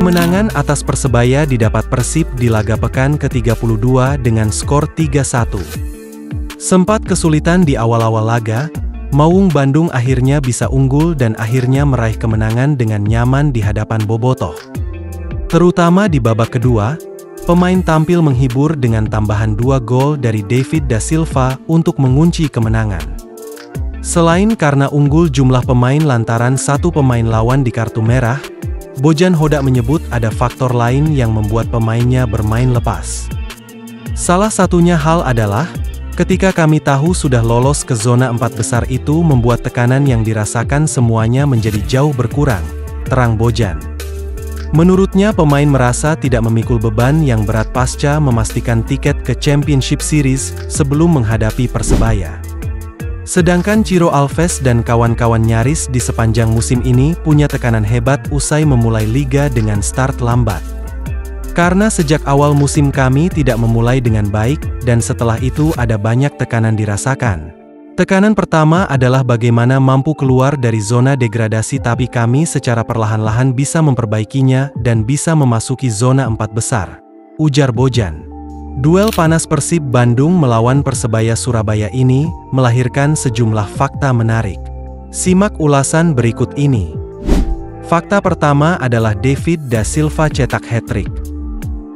Kemenangan atas Persebaya didapat Persib di laga pekan ke-32 dengan skor 3-1. Sempat kesulitan di awal-awal laga, Maung Bandung akhirnya bisa unggul dan akhirnya meraih kemenangan dengan nyaman di hadapan Bobotoh. Terutama di babak kedua, pemain tampil menghibur dengan tambahan 2 gol dari David da Silva untuk mengunci kemenangan. Selain karena unggul jumlah pemain lantaran satu pemain lawan di kartu merah, Bojan Hodak menyebut ada faktor lain yang membuat pemainnya bermain lepas. Salah satunya hal adalah, ketika kami tahu sudah lolos ke zona 4 besar itu membuat tekanan yang dirasakan semuanya menjadi jauh berkurang, terang Bojan. Menurutnya pemain merasa tidak memikul beban yang berat pasca memastikan tiket ke Championship Series sebelum menghadapi Persebaya. Sedangkan Ciro Alves dan kawan-kawan nyaris di sepanjang musim ini punya tekanan hebat usai memulai liga dengan start lambat. Karena sejak awal musim kami tidak memulai dengan baik, dan setelah itu ada banyak tekanan dirasakan. Tekanan pertama adalah bagaimana mampu keluar dari zona degradasi tapi kami secara perlahan-lahan bisa memperbaikinya dan bisa memasuki zona 4 besar, ujar Bojan. Duel panas Persib Bandung melawan Persebaya Surabaya ini melahirkan sejumlah fakta menarik. Simak ulasan berikut ini. Fakta pertama adalah David da Silva cetak hat-trick.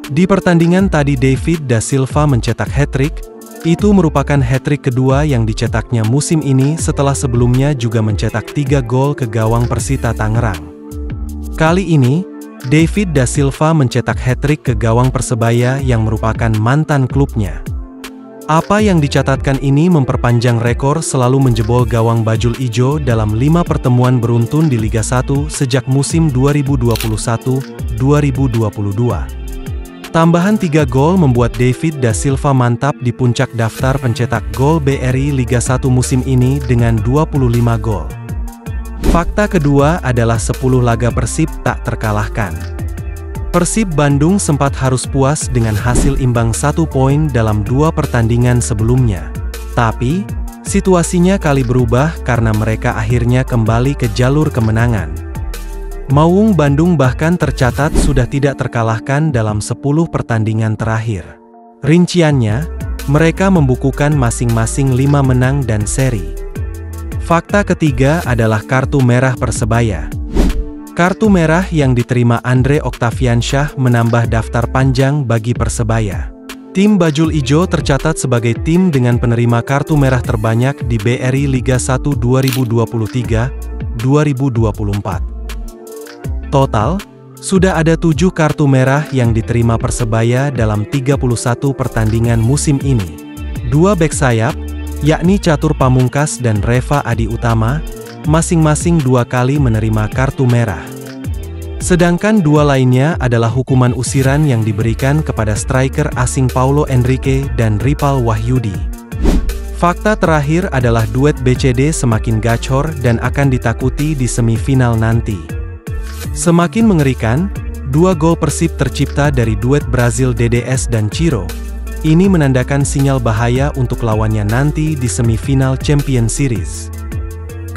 Di pertandingan tadi David da Silva mencetak hat-trick, itu merupakan hat-trick kedua yang dicetaknya musim ini setelah sebelumnya juga mencetak 3 gol ke gawang Persita Tangerang. Kali ini, David da Silva mencetak hat-trick ke gawang Persebaya yang merupakan mantan klubnya. Apa yang dicatatkan ini memperpanjang rekor selalu menjebol gawang bajul ijo dalam 5 pertemuan beruntun di Liga 1 sejak musim 2021-2022. Tambahan 3 gol membuat David da Silva mantap di puncak daftar pencetak gol BRI Liga 1 musim ini dengan 25 gol. Fakta kedua adalah 10 laga Persib tak terkalahkan. Persib Bandung sempat harus puas dengan hasil imbang 1 poin dalam 2 pertandingan sebelumnya. Tapi, situasinya kali berubah karena mereka akhirnya kembali ke jalur kemenangan. Maung Bandung bahkan tercatat sudah tidak terkalahkan dalam 10 pertandingan terakhir. Rinciannya, mereka membukukan masing-masing 5 menang dan seri. Fakta ketiga adalah kartu merah Persebaya. Kartu merah yang diterima Andre Oktaviansyah menambah daftar panjang bagi Persebaya. Tim Bajul Ijo tercatat sebagai tim dengan penerima kartu merah terbanyak di BRI Liga 1 2023-2024. Total, sudah ada 7 kartu merah yang diterima Persebaya dalam 31 pertandingan musim ini. 2 bek sayap, yakni Catur Pamungkas dan Reva Adi Utama, masing-masing 2 kali menerima kartu merah. Sedangkan 2 lainnya adalah hukuman usiran yang diberikan kepada striker asing Paulo Enrique dan Ripal Wahyudi. Fakta terakhir adalah duet BCD semakin gacor dan akan ditakuti di semifinal nanti. Semakin mengerikan, 2 gol Persib tercipta dari duet Brazil DDS dan Ciro. Ini menandakan sinyal bahaya untuk lawannya nanti di semifinal Champions Series.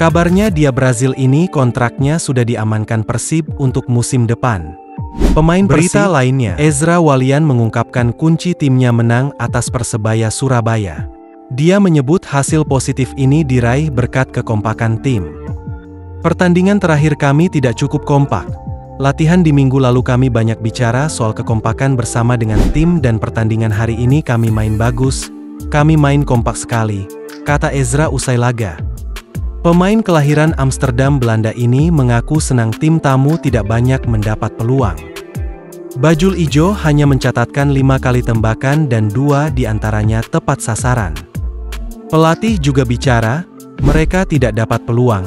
Kabarnya dia Brazil ini kontraknya sudah diamankan Persib untuk musim depan. Pemain berita lainnya, Ezra Walian mengungkapkan kunci timnya menang atas Persebaya Surabaya. Dia menyebut hasil positif ini diraih berkat kekompakan tim. Pertandingan terakhir kami tidak cukup kompak. Latihan di minggu lalu kami banyak bicara soal kekompakan bersama dengan tim dan pertandingan hari ini kami main bagus, kami main kompak sekali, kata Ezra usai laga. Pemain kelahiran Amsterdam Belanda ini mengaku senang tim tamu tidak banyak mendapat peluang. Bajul Ijo hanya mencatatkan 5 kali tembakan dan 2 diantaranya tepat sasaran. Pelatih juga bicara, mereka tidak dapat peluang,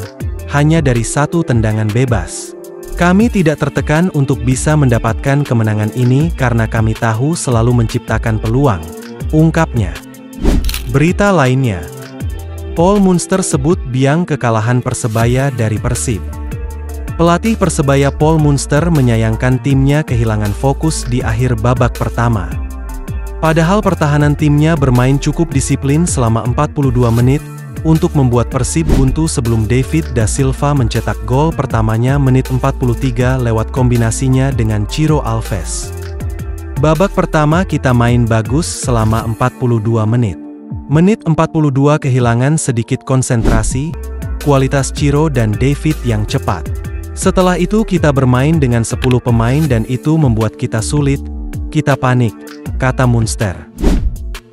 hanya dari 1 tendangan bebas. Kami tidak tertekan untuk bisa mendapatkan kemenangan ini karena kami tahu selalu menciptakan peluang, ungkapnya. Berita lainnya, Paul Munster sebut biang kekalahan Persebaya dari Persib. Pelatih Persebaya Paul Munster menyayangkan timnya kehilangan fokus di akhir babak pertama. Padahal pertahanan timnya bermain cukup disiplin selama 42 menit, untuk membuat Persib buntu sebelum David da Silva mencetak gol pertamanya menit 43 lewat kombinasinya dengan Ciro Alves. Babak pertama kita main bagus selama 42 menit. Menit 42 kehilangan sedikit konsentrasi, kualitas Ciro dan David yang cepat. Setelah itu kita bermain dengan 10 pemain dan itu membuat kita sulit, kita panik, kata Munster.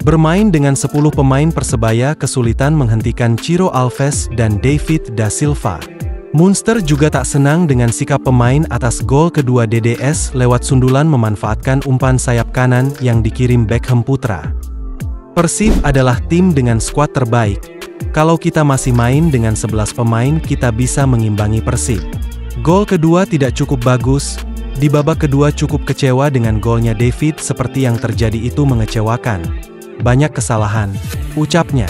Bermain dengan 10 pemain Persebaya kesulitan menghentikan Ciro Alves dan David da Silva. Munster juga tak senang dengan sikap pemain atas gol kedua DDS lewat sundulan memanfaatkan umpan sayap kanan yang dikirim Beckham Putra. Persib adalah tim dengan skuad terbaik. Kalau kita masih main dengan 11 pemain kita bisa mengimbangi Persib. Gol kedua tidak cukup bagus, di babak kedua cukup kecewa dengan golnya David seperti yang terjadi itu mengecewakan. Banyak kesalahan, ucapnya.